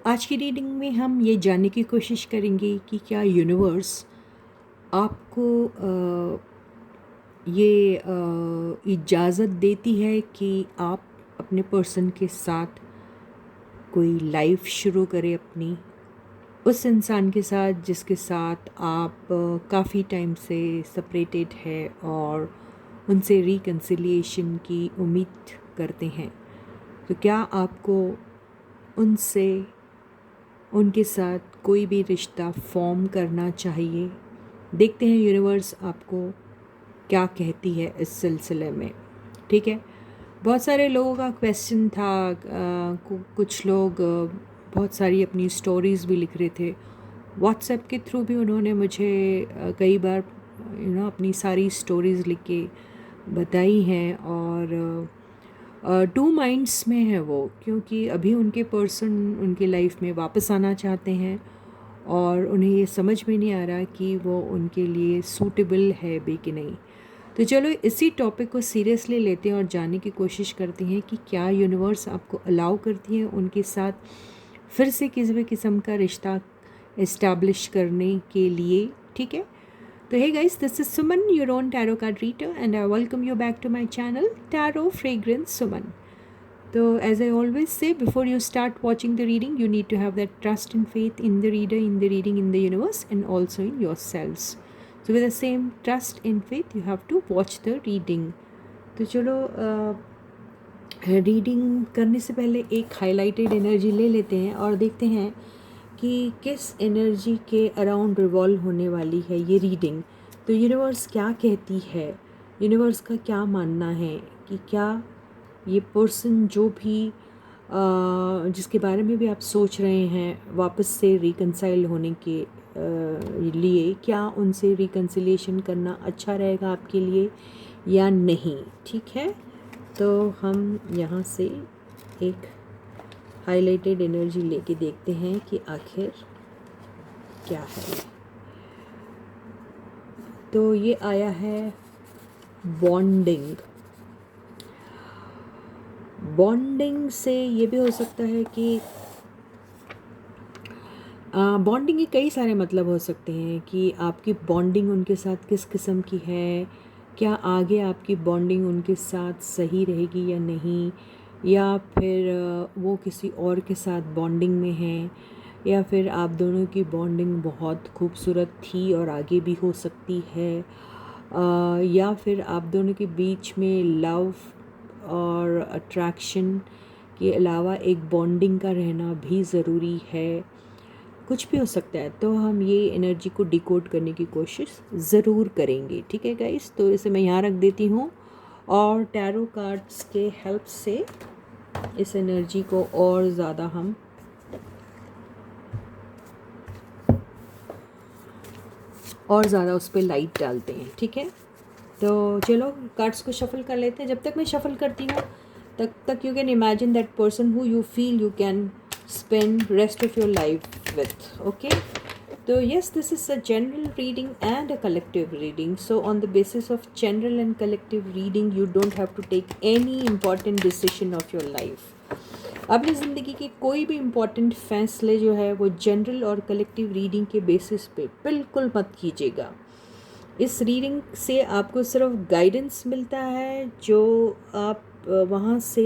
आज की रीडिंग में हम ये जानने की कोशिश करेंगे कि क्या यूनिवर्स आपको ये इजाज़त देती है कि आप अपने पर्सन के साथ कोई लाइफ शुरू करें अपनी, उस इंसान के साथ जिसके साथ आप काफ़ी टाइम से सेपरेटेड है और उनसे रिकन्सिलिएशन की उम्मीद करते हैं। तो क्या आपको उनसे उनके साथ कोई भी रिश्ता फॉर्म करना चाहिए? देखते हैं यूनिवर्स आपको क्या कहती है इस सिलसिले में। ठीक है, बहुत सारे लोगों का क्वेश्चन था। कुछ लोग बहुत सारी अपनी स्टोरीज़ भी लिख रहे थे। व्हाट्सएप के थ्रू भी उन्होंने मुझे कई बार अपनी सारी स्टोरीज़ लिख के बताई हैं। और टू माइंड्स में है वो, क्योंकि अभी उनके पर्सन उनकी लाइफ में वापस आना चाहते हैं और उन्हें ये समझ में नहीं आ रहा कि वो उनके लिए सूटेबल है भी कि नहीं। तो चलो इसी टॉपिक को सीरियसली लेते हैं और जानने की कोशिश करते हैं कि क्या यूनिवर्स आपको अलाउ करती है उनके साथ फिर से किसी भी किस्म का रिश्ता इस्टेब्लिश करने के लिए। ठीक है, तो hey guys, this is Suman, your own tarot card reader, and I welcome you back to my channel, Tarot Fragrance Suman. So as I always say, before you start watching the reading, you need to have that trust and faith in the reader, in the reading, in the universe, and also in yourselves. So with the same trust and faith, you have to watch the reading. तो चलो reading करने से पहले एक highlighted energy ले लेते हैं और देखते हैं कि किस एनर्जी के अराउंड रिवॉल्व होने वाली है ये रीडिंग। तो यूनिवर्स क्या कहती है, यूनिवर्स का क्या मानना है कि क्या ये पर्सन जो भी जिसके बारे में भी आप सोच रहे हैं वापस से रिकंसाइल होने के लिए, क्या उनसे रिकंसिलिएशन करना अच्छा रहेगा आपके लिए या नहीं। ठीक है, तो हम यहाँ से एक हाईलाइटेड एनर्जी लेके देखते हैं कि आखिर क्या है। तो ये आया है बॉन्डिंग। बॉन्डिंग से ये भी हो सकता है कि बॉन्डिंग के कई सारे मतलब हो सकते हैं कि आपकी बॉन्डिंग उनके साथ किस किस्म की है, क्या आगे आपकी बॉन्डिंग उनके साथ सही रहेगी या नहीं, या फिर वो किसी और के साथ बॉन्डिंग में हैं, या फिर आप दोनों की बॉन्डिंग बहुत खूबसूरत थी और आगे भी हो सकती है, या फिर आप दोनों के बीच में लव और अट्रैक्शन के अलावा एक बॉन्डिंग का रहना भी ज़रूरी है। कुछ भी हो सकता है, तो हम ये एनर्जी को डिकोड करने की कोशिश ज़रूर करेंगे। ठीक है गाइस, तो इसे मैं यहाँ रख देती हूँ और टैरो कार्ड्स के हेल्प से इस एनर्जी को और ज़्यादा हम उस पर लाइट डालते हैं। ठीक है, तो चलो कार्ड्स को शफल कर लेते हैं। जब तक मैं शफल करती हूँ तब तक you can imagine that person who you feel you can spend rest of your life with. Okay, so yes, this is a general reading and a collective reading. So on the basis of general and collective reading, you don't have to take any important decision of your life. अपनी ज़िंदगी के कोई भी important फैसले जो है वो general और कलेक्टिव रीडिंग के बेसिस पे बिल्कुल मत कीजिएगा। इस रीडिंग से आपको सिर्फ गाइडेंस मिलता है, जो आप वहाँ से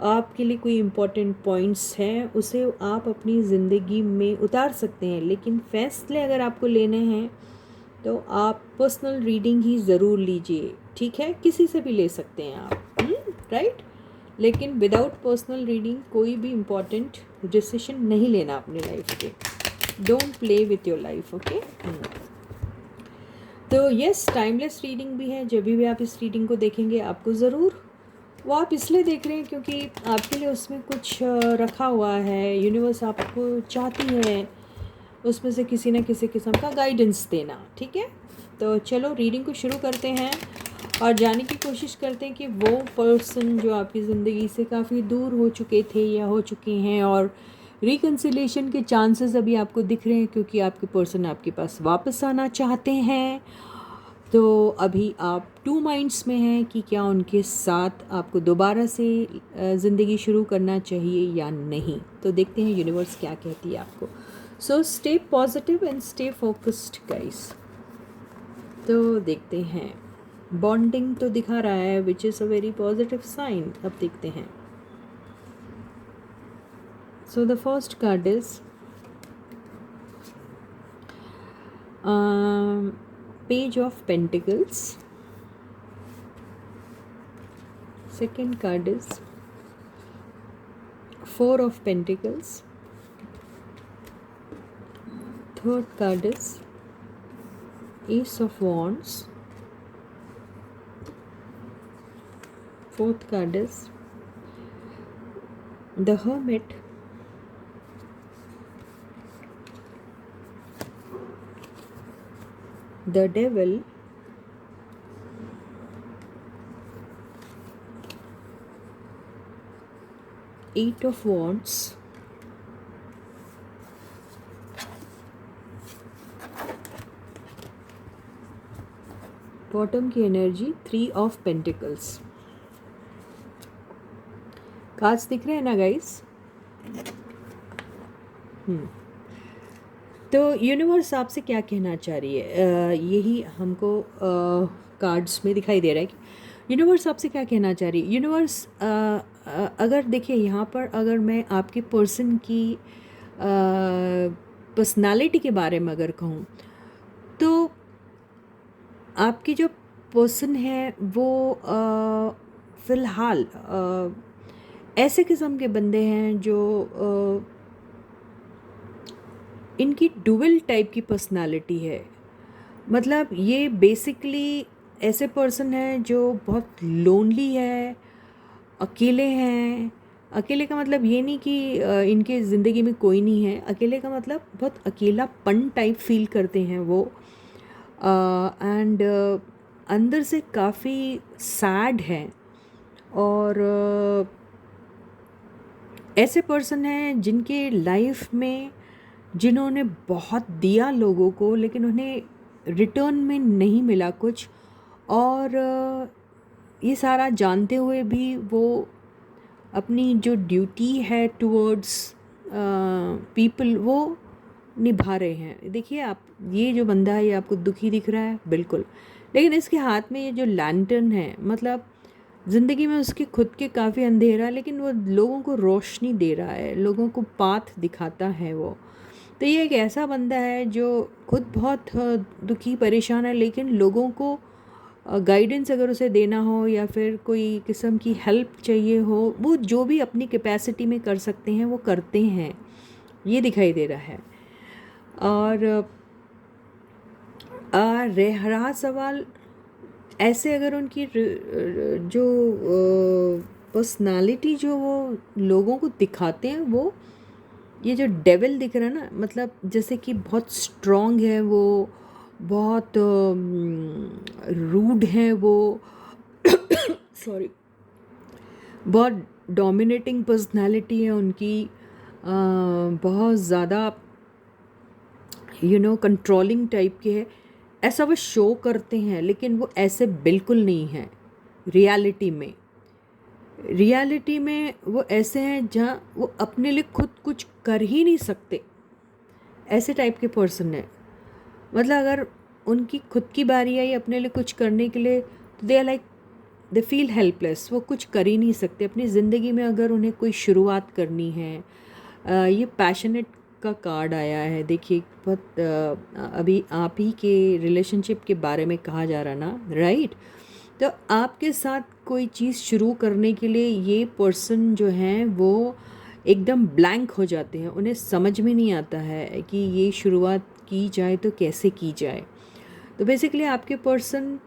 आपके लिए कोई इम्पोर्टेंट पॉइंट्स हैं उसे आप अपनी ज़िंदगी में उतार सकते हैं। लेकिन फैसले अगर आपको लेने हैं तो आप पर्सनल रीडिंग ही ज़रूर लीजिए। ठीक है, किसी से भी ले सकते हैं आप, राइट, लेकिन विदाउट पर्सनल रीडिंग कोई भी इम्पोर्टेंट डिसीजन नहीं लेना अपनी लाइफ के। Don't play with your life. Okay, तो यस, टाइमलेस रीडिंग भी है। जब भी आप इस रीडिंग को देखेंगे आपको ज़रूर, वो आप इसलिए देख रहे हैं क्योंकि आपके लिए उसमें कुछ रखा हुआ है। यूनिवर्स आपको चाहती है उसमें से किसी न किसी किस्म का गाइडेंस देना। ठीक है, तो चलो रीडिंग को शुरू करते हैं और जानने की कोशिश करते हैं कि वो पर्सन जो आपकी ज़िंदगी से काफ़ी दूर हो चुके थे या हो चुके हैं और रिकन्सिलिएशन के चांसेस अभी आपको दिख रहे हैं क्योंकि आपके पर्सन आपके पास वापस आना चाहते हैं। तो अभी आप टू माइंड्स में हैं कि क्या उनके साथ आपको दोबारा से ज़िंदगी शुरू करना चाहिए या नहीं। तो देखते हैं यूनिवर्स क्या कहती है आपको। So stay positive and stay focused guys. तो देखते हैं, बॉन्डिंग तो दिखा रहा है which is a very positive sign. अब देखते हैं। So the first card is page of pentacles. Second card is Four of Pentacles. Third card is Ace of Wands. Fourth card is the Hermit. The Devil. Eight of Wands. Bottom की energy 3 of pentacles. Cards दिख रहे हैं ना guys. तो universe आपसे क्या कहना चाह रही है, यही हमको कार्ड्स में दिखाई दे रहा है कि यूनिवर्स आपसे क्या कहना चाह रही है। यूनिवर्स अगर देखिए यहाँ पर, अगर मैं आपके पर्सन की पर्सनालिटी के बारे में अगर कहूँ, तो आपकी जो पर्सन है वो फ़िलहाल ऐसे किस्म के बंदे हैं जो इनकी डुअल टाइप की पर्सनालिटी है। मतलब ये बेसिकली ऐसे पर्सन हैं जो बहुत लोनली है, अकेले हैं। अकेले का मतलब ये नहीं कि इनके ज़िंदगी में कोई नहीं है। अकेले का मतलब बहुत अकेलापन टाइप फील करते हैं वो। एंड अंदर से काफ़ी सैड हैं। और ऐसे पर्सन हैं जिनके लाइफ में, जिन्होंने बहुत दिया लोगों को, लेकिन उन्हें रिटर्न में नहीं मिला कुछ। और ये सारा जानते हुए भी वो अपनी जो ड्यूटी है टुवर्ड्स पीपल वो निभा रहे हैं। देखिए आप, ये जो बंदा है ये आपको दुखी दिख रहा है बिल्कुल, लेकिन इसके हाथ में ये जो लैंटर्न है, मतलब ज़िंदगी में उसके खुद के काफ़ी अंधेरा, लेकिन वो लोगों को रोशनी दे रहा है, लोगों को पाथ दिखाता है वो। तो ये एक ऐसा बंदा है जो खुद बहुत दुखी परेशान है, लेकिन लोगों को गाइडेंस अगर उसे देना हो या फिर कोई किस्म की हेल्प चाहिए हो, वो जो भी अपनी कैपेसिटी में कर सकते हैं वो करते हैं, ये दिखाई दे रहा है। और रहा सवाल, ऐसे अगर उनकी जो पर्सनालिटी जो वो लोगों को दिखाते हैं, वो ये जो डेविल दिख रहा है ना, मतलब जैसे कि बहुत स्ट्रॉन्ग है वो, बहुत रूड है वो सॉरी, बहुत डोमिनेटिंग पर्सनालिटी है उनकी, बहुत ज़्यादा कंट्रोलिंग टाइप के है। ऐसा वो शो करते हैं, लेकिन वो ऐसे बिल्कुल नहीं हैं रियलिटी में वो ऐसे हैं जहाँ वो अपने लिए खुद कुछ कर ही नहीं सकते। ऐसे टाइप के पर्सन है। मतलब अगर उनकी खुद की बारी आई अपने लिए कुछ करने के लिए, तो they are like, they feel helpless. वो कुछ कर ही नहीं सकते अपनी ज़िंदगी में। अगर उन्हें कोई शुरुआत करनी है, ये पैशनेट का कार्ड आया है। देखिए बहुत अभी आप ही के रिलेशनशिप के बारे में कहा जा रहा ना, राइट। तो आपके साथ कोई चीज़ शुरू करने के लिए ये पर्सन जो हैं वो एकदम ब्लैंक हो जाते हैं। उन्हें समझ में नहीं आता है कि ये शुरुआत की जाए तो कैसे की जाए। तो बेसिकली आपके पर्सन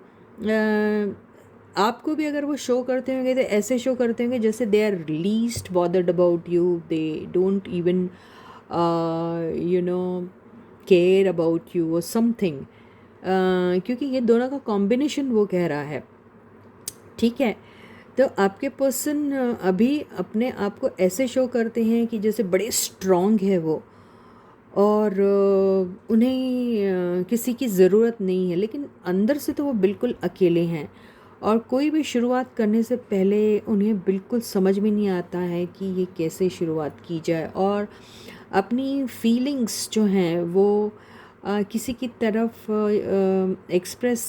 आपको भी अगर वो शो करते होंगे तो ऐसे शो करते होंगे जैसे they are least bothered about you, they don't even care about you or something, क्योंकि ये दोनों का कॉम्बिनेशन वो कह रहा है, ठीक है। तो आपके पर्सन अभी अपने आप को ऐसे शो करते हैं कि जैसे बड़े स्ट्रॉन्ग है वो, और उन्हें किसी की ज़रूरत नहीं है, लेकिन अंदर से तो वो बिल्कुल अकेले हैं। और कोई भी शुरुआत करने से पहले उन्हें बिल्कुल समझ में नहीं आता है कि ये कैसे शुरुआत की जाए, और अपनी फीलिंग्स जो हैं वो किसी की तरफ एक्सप्रेस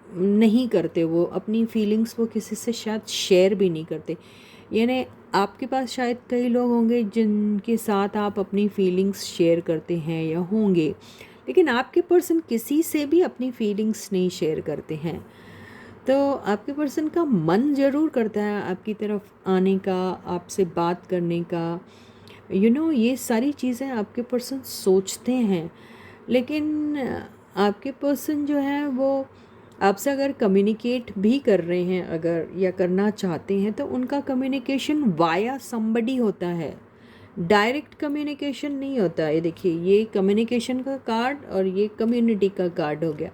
नहीं करते। वो अपनी फीलिंग्स वो किसी से शायद शेयर भी नहीं करते। यानी आपके पास शायद कई लोग होंगे जिनके साथ आप अपनी फीलिंग्स शेयर करते हैं या होंगे, लेकिन आपके पर्सन किसी से भी अपनी फीलिंग्स नहीं शेयर करते हैं। तो आपके पर्सन का मन ज़रूर करता है आपकी तरफ आने का, आपसे बात करने का, ये सारी चीज़ें आपके पर्सन सोचते हैं। लेकिन आपके पर्सन जो है वो आपसे अगर कम्युनिकेट भी कर रहे हैं अगर या करना चाहते हैं, तो उनका कम्युनिकेशन वाया समबडी होता है, डायरेक्ट कम्युनिकेशन नहीं होता है। देखिए, ये कम्युनिकेशन का कार्ड और ये कम्युनिटी का कार्ड हो गया।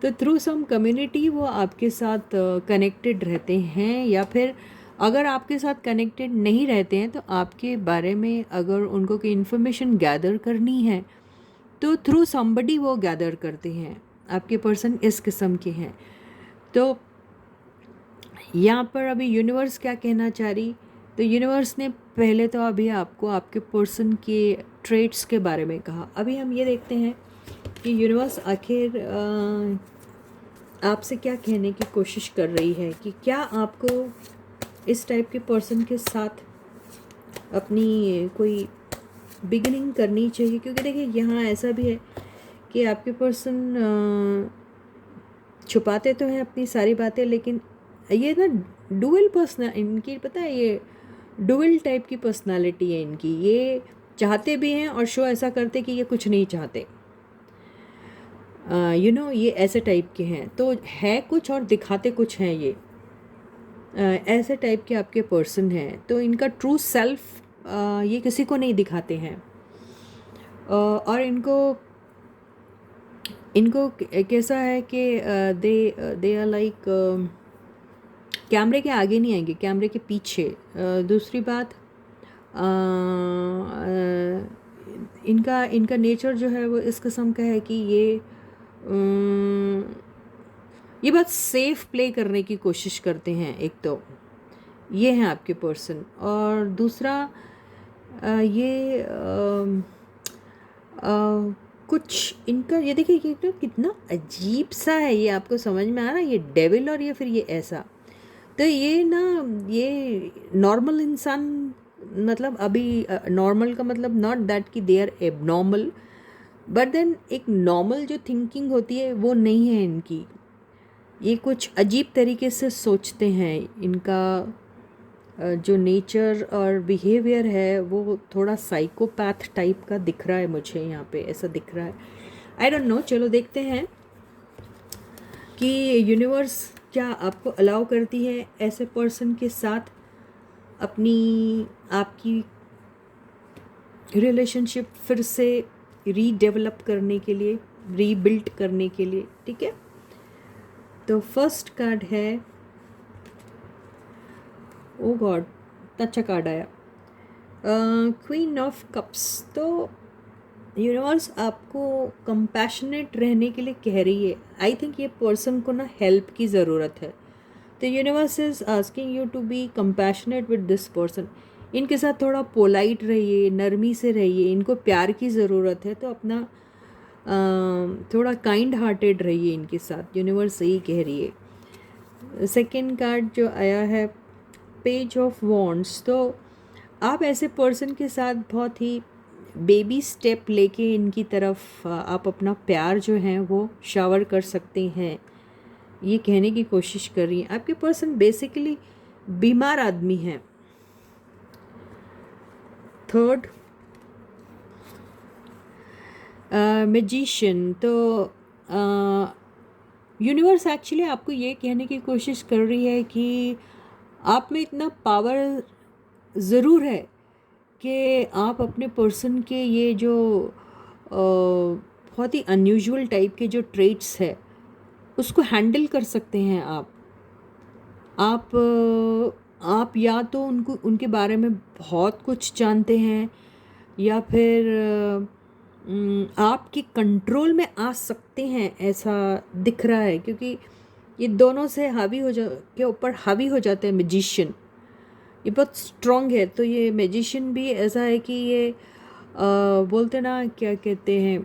तो थ्रू सम कम्युनिटी वो आपके साथ कनेक्टेड रहते हैं, या फिर अगर आपके साथ कनेक्टेड नहीं रहते हैं तो आपके बारे में अगर उनको कोई इन्फॉर्मेशन गैदर करनी है तो थ्रू समबडी वो गैदर करते हैं। आपके पर्सन इस किस्म के हैं। तो यहाँ पर अभी यूनिवर्स क्या कहना चाह रही, तो यूनिवर्स ने पहले तो अभी आपको आपके पर्सन के ट्रेट्स के बारे में कहा। अभी हम ये देखते हैं कि यूनिवर्स आखिर आपसे क्या कहने की कोशिश कर रही है, कि क्या आपको इस टाइप के पर्सन के साथ अपनी कोई बिगिनिंग करनी चाहिए। क्योंकि देखिए, यहाँ ऐसा भी है कि आपके पर्सन छुपाते तो हैं अपनी सारी बातें, लेकिन ये ना डुअल पर्सन इनकी, पता है, ये डुअल टाइप की पर्सनालिटी है इनकी। ये चाहते भी हैं और शो ऐसा करते कि ये कुछ नहीं चाहते। ये ऐसे टाइप के हैं, तो है कुछ और दिखाते कुछ हैं। ये ऐसे टाइप के आपके पर्सन हैं। तो इनका ट्रू सेल्फ ये किसी को नहीं दिखाते हैं। और इनको कैसा है कि दे आर लाइक कैमरे के आगे नहीं आएंगे, कैमरे के पीछे। दूसरी बात, इनका नेचर जो है वो इस किस्म का है कि ये बहुत सेफ प्ले करने की कोशिश करते हैं। एक तो ये हैं आपके पर्सन, और दूसरा ये कुछ इनका, ये देखिए, ये तो कितना अजीब सा है। ये आपको समझ में आ रहा है, ये डेविल और ये फिर ये ऐसा। तो ये ना, ये नॉर्मल इंसान, मतलब अभी नॉर्मल का मतलब नॉट दैट कि they are abnormal, but then एक नॉर्मल जो थिंकिंग होती है वो नहीं है इनकी। ये कुछ अजीब तरीके से सोचते हैं। इनका जो नेचर और बिहेवियर है वो थोड़ा साइकोपैथ टाइप का दिख रहा है मुझे, यहाँ पे ऐसा दिख रहा है। आई डोंट नो, चलो देखते हैं कि यूनिवर्स क्या आपको अलाउ करती है ऐसे पर्सन के साथ अपनी आपकी रिलेशनशिप फिर से रीडेवलप करने के लिए, रीबिल्ड करने के लिए। ठीक है, तो फर्स्ट कार्ड है, ओ गॉड, अच्छा कार्ड आया, क्वीन ऑफ कप्स। तो यूनिवर्स आपको कंपैशनेट रहने के लिए कह रही है। आई थिंक ये पर्सन को ना हेल्प की ज़रूरत है। तो universe is asking you to be compassionate with this person. इनके साथ थोड़ा पोलाइट रहिए, नरमी से रहिए। इनको प्यार की ज़रूरत है, तो अपना थोड़ा काइंड हार्टेड रहिए इनके साथ। यूनिवर्स यही कह रही है। सेकंड कार्ड जो आया है, पेज ऑफ वॉन्ड्स। तो आप ऐसे पर्सन के साथ बहुत ही बेबी स्टेप लेके इनकी तरफ आप अपना प्यार जो है वो शावर कर सकते हैं, ये कहने की कोशिश कर रही हैं। आपके पर्सन बेसिकली बीमार आदमी हैं। Third, magician. तो यूनिवर्स एक्चुअली आपको ये कहने की कोशिश कर रही है कि आप में इतना पावर ज़रूर है कि आप अपने पर्सन के ये जो बहुत ही अनयूजुअल टाइप के जो ट्रेट्स है उसको हैंडल कर सकते हैं। आप या तो उनके बारे में बहुत कुछ जानते हैं, या फिर आपके कंट्रोल में आ सकते हैं ऐसा दिख रहा है, क्योंकि ये दोनों से हावी हो जा के ऊपर हावी हो जाते हैं मैजिशियन। ये बहुत स्ट्रॉन्ग है। तो ये मैजिशियन भी ऐसा है कि ये बोलते ना, क्या कहते हैं,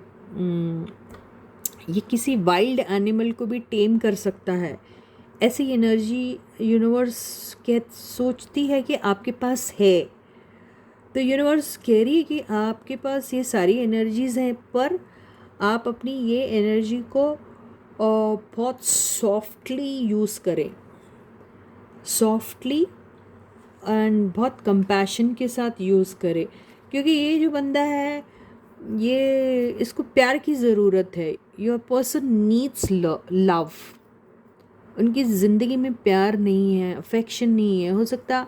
ये किसी वाइल्ड एनिमल को भी टेम कर सकता है। ऐसी एनर्जी यूनिवर्स कह सोचती है कि आपके पास है। तो यूनिवर्स कह रही है कि आपके पास ये सारी एनर्जीज़ हैं, पर आप अपनी ये एनर्जी को बहुत सॉफ्टली यूज़ करें, सॉफ्टली एंड बहुत कंपैशन के साथ यूज़ करें। क्योंकि ये जो बंदा है, ये इसको प्यार की ज़रूरत है। Your person needs love. उनकी ज़िंदगी में प्यार नहीं है, अफेक्शन नहीं है। हो सकता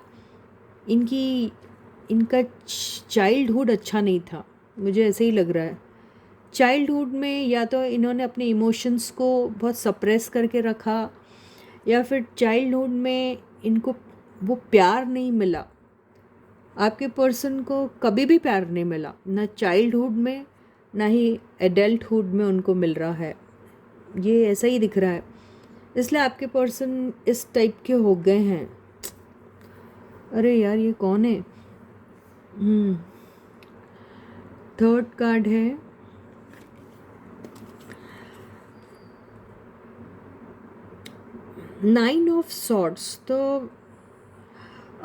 इनका चाइल्डहुड अच्छा नहीं था, मुझे ऐसे ही लग रहा है। चाइल्डहुड में या तो इन्होंने अपने इमोशंस को बहुत सप्रेस करके रखा, या फिर चाइल्डहुड में इनको वो प्यार नहीं मिला। आपके पर्सन को कभी भी प्यार नहीं मिला, ना चाइल्डहुड में ना ही एडल्टहुड में उनको मिल रहा है। ये ऐसा ही दिख रहा है, इसलिए आपके पर्सन इस टाइप के हो गए हैं। अरे यार, ये कौन है? थर्ड कार्ड है नाइन ऑफ सॉर्ड्स। तो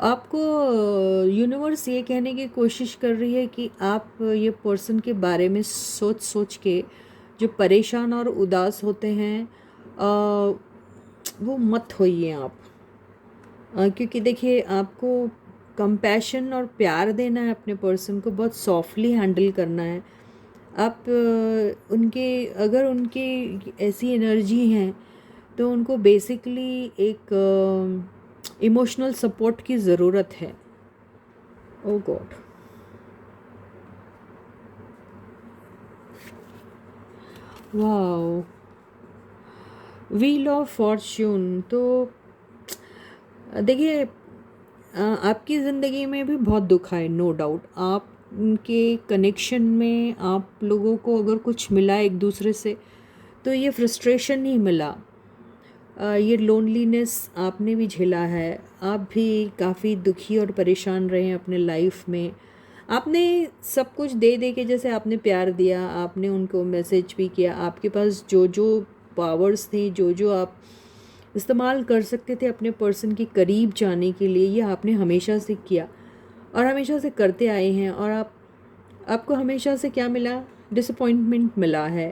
आपको यूनिवर्स ये कहने की कोशिश कर रही है कि आप ये पर्सन के बारे में सोच सोच के जो परेशान और उदास होते हैं, वो मत होइए आप। क्योंकि देखिए, आपको कंपैशन और प्यार देना है अपने पर्सन को, बहुत सॉफ्टली हैंडल करना है। आप अगर उनके ऐसी एनर्जी हैं तो उनको बेसिकली एक इमोशनल सपोर्ट की ज़रूरत है। Oh God, wow, wheel of fortune. तो देखिए, आपकी ज़िंदगी में भी बहुत दुख है, नो डाउट। आप उनके कनेक्शन में आप लोगों को अगर कुछ मिला एक दूसरे से, तो ये फ्रस्ट्रेशन ही मिला। ये लोनलीनेस आपने भी झेला है। आप भी काफ़ी दुखी और परेशान रहे हैं अपने लाइफ में। आपने सब कुछ दे दे के, जैसे आपने प्यार दिया, आपने उनको मैसेज भी किया, आपके पास जो जो पावर्स थे, जो जो आप इस्तेमाल कर सकते थे अपने पर्सन के करीब जाने के लिए, ये आपने हमेशा से किया और हमेशा से करते आए हैं। और आपको हमेशा से क्या मिला? डिसअपॉइंटमेंट मिला है।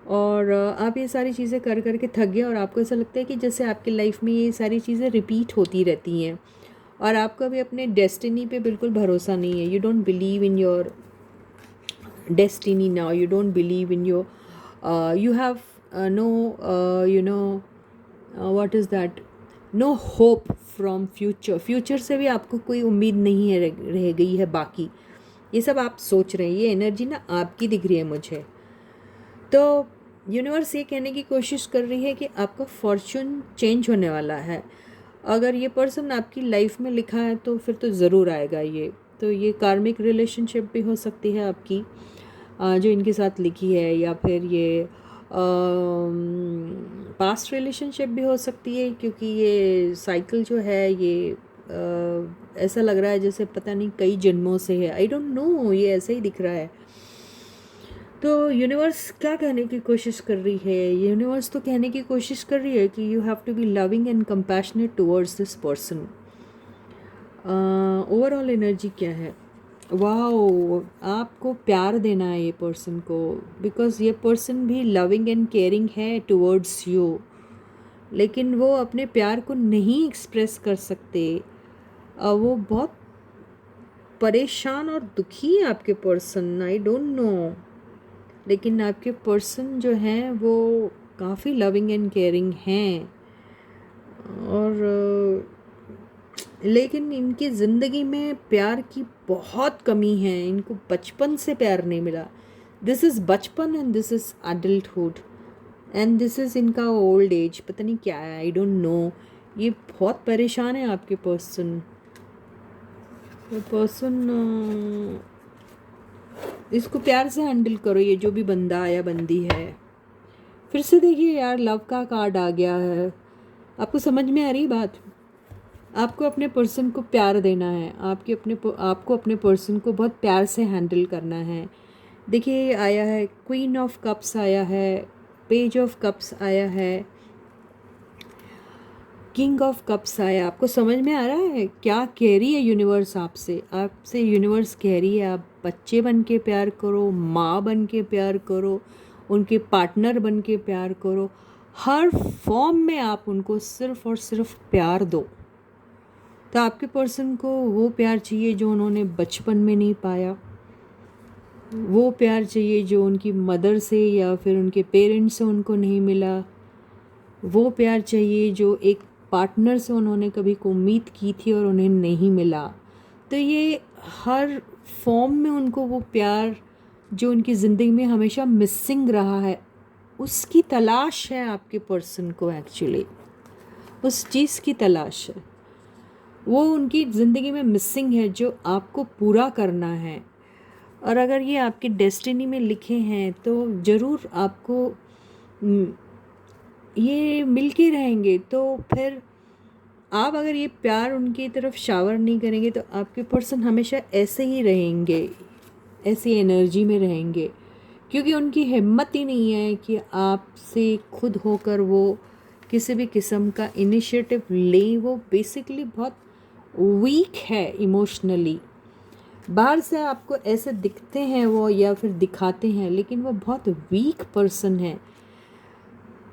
और आप ये सारी चीज़ें कर कर के थक गए और आपको ऐसा लगता है कि जैसे आपकी लाइफ में ये सारी चीज़ें रिपीट होती रहती हैं और आपको अभी अपने डेस्टिनी पे बिल्कुल भरोसा नहीं है। You don't believe in your destiny now, you don't believe in your you have no what is that, no hope from future से भी आपको कोई उम्मीद नहीं है, रह गई है बाकी। ये सब आप सोच रहे हैं, ये एनर्जी ना आपकी दिख रही है मुझे। तो यूनिवर्स ये कहने की कोशिश कर रही है कि आपका फॉर्चून चेंज होने वाला है। अगर ये पर्सन आपकी लाइफ में लिखा है तो फिर तो ज़रूर आएगा ये। तो ये कार्मिक रिलेशनशिप भी हो सकती है आपकी, जो इनके साथ लिखी है, या फिर ये पास्ट रिलेशनशिप भी हो सकती है। क्योंकि ये साइकिल जो है, ये ऐसा लग रहा है जैसे पता नहीं कई जन्मों से है। आई डोंट नो, ये ऐसे ही दिख रहा है। तो यूनिवर्स क्या कहने की कोशिश कर रही है? यूनिवर्स तो कहने की कोशिश कर रही है कि you have to be loving and compassionate towards this person. Overall energy क्या है? वाओ, आपको प्यार देना है ये पर्सन को, बिकॉज ये पर्सन भी लविंग एंड केयरिंग है टुवर्ड्स यू, लेकिन वो अपने प्यार को नहीं एक्सप्रेस कर सकते। वो बहुत परेशान और दुखी है आपके पर्सन, आई डोंट नो। लेकिन आपके पर्सन जो हैं वो काफ़ी लविंग एंड केयरिंग हैं। और लेकिन इनकी ज़िंदगी में प्यार की बहुत कमी है। इनको बचपन से प्यार नहीं मिला। दिस इज़ बचपन and this is adulthood and this is इनका ओल्ड एज, पता नहीं क्या है, आई डोंट नो। ये बहुत परेशान है आपके पर्सन। इसको प्यार से हैंडल करो, ये जो भी बंदा या बंदी है। फिर से देखिए यार, लव का कार्ड आ गया है। आपको समझ में आ रही बात? आपको अपने पर्सन को प्यार देना है, आपको अपने पर्सन को बहुत प्यार से हैंडल करना है। देखिए आया है क्वीन ऑफ कप्स आया है, पेज ऑफ कप्स आया है, किंग ऑफ कप्स आया। आपको समझ में आ रहा है क्या कह रही है यूनिवर्स आपसे यूनिवर्स कह रही है आप बच्चे बन के प्यार करो, माँ बन के प्यार करो, उनके पार्टनर बन के प्यार करो। हर फॉर्म में आप उनको सिर्फ और सिर्फ प्यार दो। तो आपके पर्सन को वो प्यार चाहिए जो उन्होंने बचपन में नहीं पाया, वो प्यार चाहिए जो उनकी मदर से या फिर उनके पेरेंट्स से उनको नहीं मिला, वो प्यार चाहिए जो एक पार्टनर से उन्होंने कभी को उम्मीद की थी और उन्हें नहीं मिला। तो ये हर फॉर्म में उनको वो प्यार जो उनकी ज़िंदगी में हमेशा मिसिंग रहा है, उसकी तलाश है आपके पर्सन को। एक्चुअली उस चीज़ की तलाश है, वो उनकी ज़िंदगी में मिसिंग है जो आपको पूरा करना है। और अगर ये आपकी डेस्टिनी में लिखे हैं तो ज़रूर आपको ये मिल के रहेंगे। तो फिर आप अगर ये प्यार उनकी तरफ शावर नहीं करेंगे तो आपके पर्सन हमेशा ऐसे ही रहेंगे, ऐसी एनर्जी में रहेंगे, क्योंकि उनकी हिम्मत ही नहीं है कि आपसे खुद होकर वो किसी भी किस्म का इनिशिएटिव ले। वो बेसिकली बहुत वीक है इमोशनली। बाहर से आपको ऐसे दिखते हैं वो या फिर दिखाते हैं, लेकिन वो बहुत वीक पर्सन है।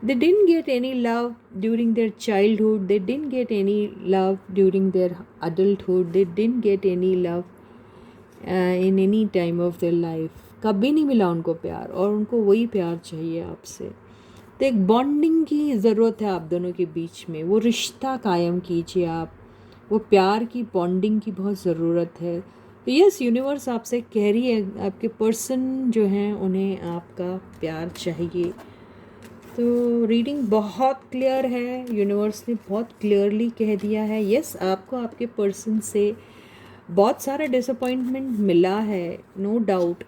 They didn't get any love during their childhood. They didn't get any love during their adulthood. They didn't get any love in any time of their life. कभी नहीं मिला उनको प्यार, और उनको वही प्यार चाहिए आपसे। तो एक बॉन्डिंग की ज़रूरत है आप दोनों के बीच में। वो रिश्ता कायम कीजिए आप, वो प्यार की बॉन्डिंग की बहुत ज़रूरत है। तो यस, यूनिवर्स आपसे कह रही है आपके पर्सन जो हैं उन्हें आपका प्यार चाहिए। तो रीडिंग बहुत क्लियर है, यूनिवर्स ने बहुत क्लियरली कह दिया है। यस, आपको आपके पर्सन से बहुत सारा डिसअपॉइंटमेंट मिला है, नो डाउट,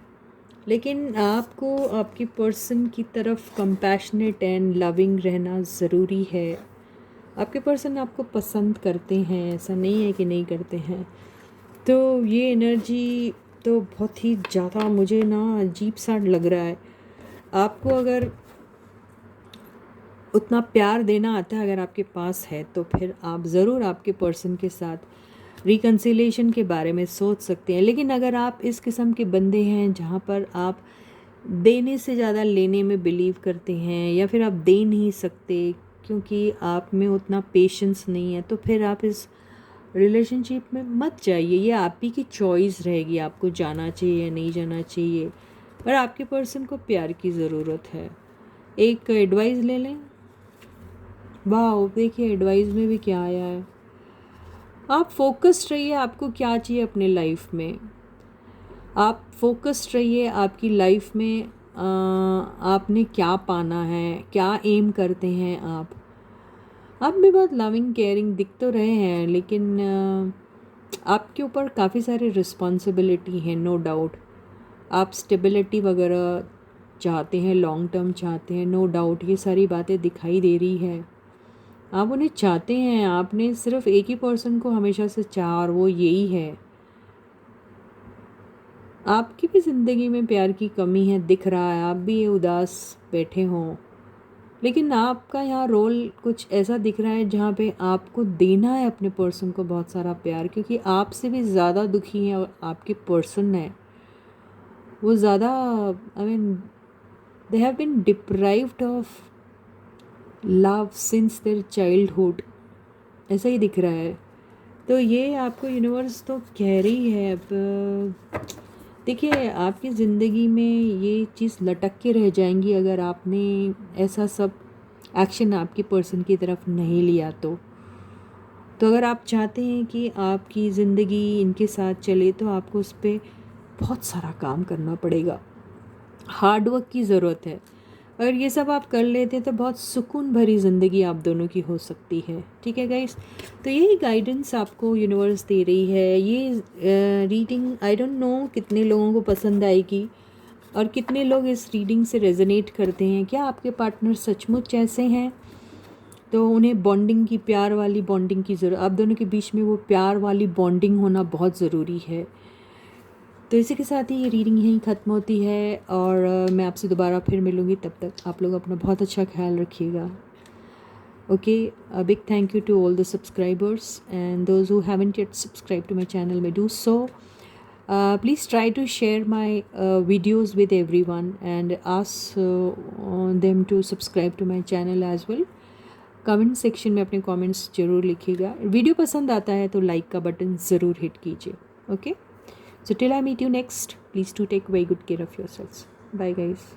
लेकिन आपको आपके पर्सन की तरफ कंपैशनेट एंड लविंग रहना ज़रूरी है। आपके पर्सन आपको पसंद करते हैं, ऐसा नहीं है कि नहीं करते हैं। तो ये एनर्जी तो बहुत ही ज़्यादा मुझे ना अजीब सा लग रहा है। आपको अगर उतना प्यार देना आता है, अगर आपके पास है, तो फिर आप ज़रूर आपके पर्सन के साथ रिकन्सिलेशन के बारे में सोच सकते हैं। लेकिन अगर आप इस किस्म के बंदे हैं जहाँ पर आप देने से ज़्यादा लेने में बिलीव करते हैं, या फिर आप दे नहीं सकते क्योंकि आप में उतना पेशेंस नहीं है, तो फिर आप इस रिलेशनशिप में मत जाइए। ये आप ही की चॉइस रहेगी, आपको जाना चाहिए या नहीं जाना चाहिए। पर आपके पर्सन को प्यार की ज़रूरत है। एक एडवाइस ले लें। वाह, देखिए एडवाइस में भी क्या आया है। आप फोकस्ड रहिए, आपको क्या चाहिए अपने लाइफ में। आप फोकस्ड रहिए आपकी लाइफ में आपने क्या पाना है, क्या एम करते हैं आप भी बहुत लविंग केयरिंग दिख तो रहे हैं, लेकिन आपके ऊपर काफ़ी सारी रिस्पॉन्सिबिलिटी है, नो डाउट। आप स्टेबिलिटी वगैरह चाहते हैं, लॉन्ग टर्म चाहते हैं, नो डाउट। ये सारी बातें दिखाई दे रही है, आप उन्हें चाहते हैं। आपने सिर्फ एक ही पर्सन को हमेशा से चाहा और वो यही है। आपकी भी ज़िंदगी में प्यार की कमी है, दिख रहा है। आप भी ये उदास बैठे हों, लेकिन आपका यहाँ रोल कुछ ऐसा दिख रहा है जहाँ पे आपको देना है अपने पर्सन को बहुत सारा प्यार, क्योंकि आपसे भी ज़्यादा दुखी है और आपके पर्सन है वो ज़्यादा, I mean they have been deprived of love since their childhood, ऐसा ही दिख रहा है। तो ये आपको यूनिवर्स तो कह रही है। अब देखिए आपकी ज़िंदगी में ये चीज़ लटक के रह जाएंगी अगर आपने ऐसा सब एक्शन आपके पर्सन की तरफ नहीं लिया। तो अगर आप चाहते हैं कि आपकी ज़िंदगी इनके साथ चले तो आपको उस पर बहुत सारा काम करना पड़ेगा, हार्ड वर्क की ज़रूरत है। अगर ये सब आप कर लेते हैं तो बहुत सुकून भरी ज़िंदगी आप दोनों की हो सकती है। ठीक है गाइस, तो यही गाइडेंस आपको यूनिवर्स दे रही है। ये रीडिंग आई डोंट नो कितने लोगों को पसंद आएगी और कितने लोग इस रीडिंग से रेजोनेट करते हैं। क्या आपके पार्टनर सचमुच ऐसे हैं तो उन्हें बॉन्डिंग की, प्यार वाली बॉन्डिंग की ज़रूरत, आप दोनों के बीच में वो प्यार वाली बॉन्डिंग होना बहुत ज़रूरी है। तो इसी के साथ ही ये रीडिंग यहीं ख़त्म होती है और मैं आपसे दोबारा फिर मिलूँगी। तब तक आप लोग अपना बहुत अच्छा ख्याल रखिएगा। Okay, a big thank you to all the subscribers and those who haven't yet subscribed to my channel may do so. Please try to share my videos with everyone and ask them to subscribe to my channel as well. Comment section में अपने comments ज़रूर लिखिएगा। Video पसंद आता है तो like का button ज़रूर हिट कीजिए। Okay, so till I meet you next, please do take very good care of yourselves. Bye guys.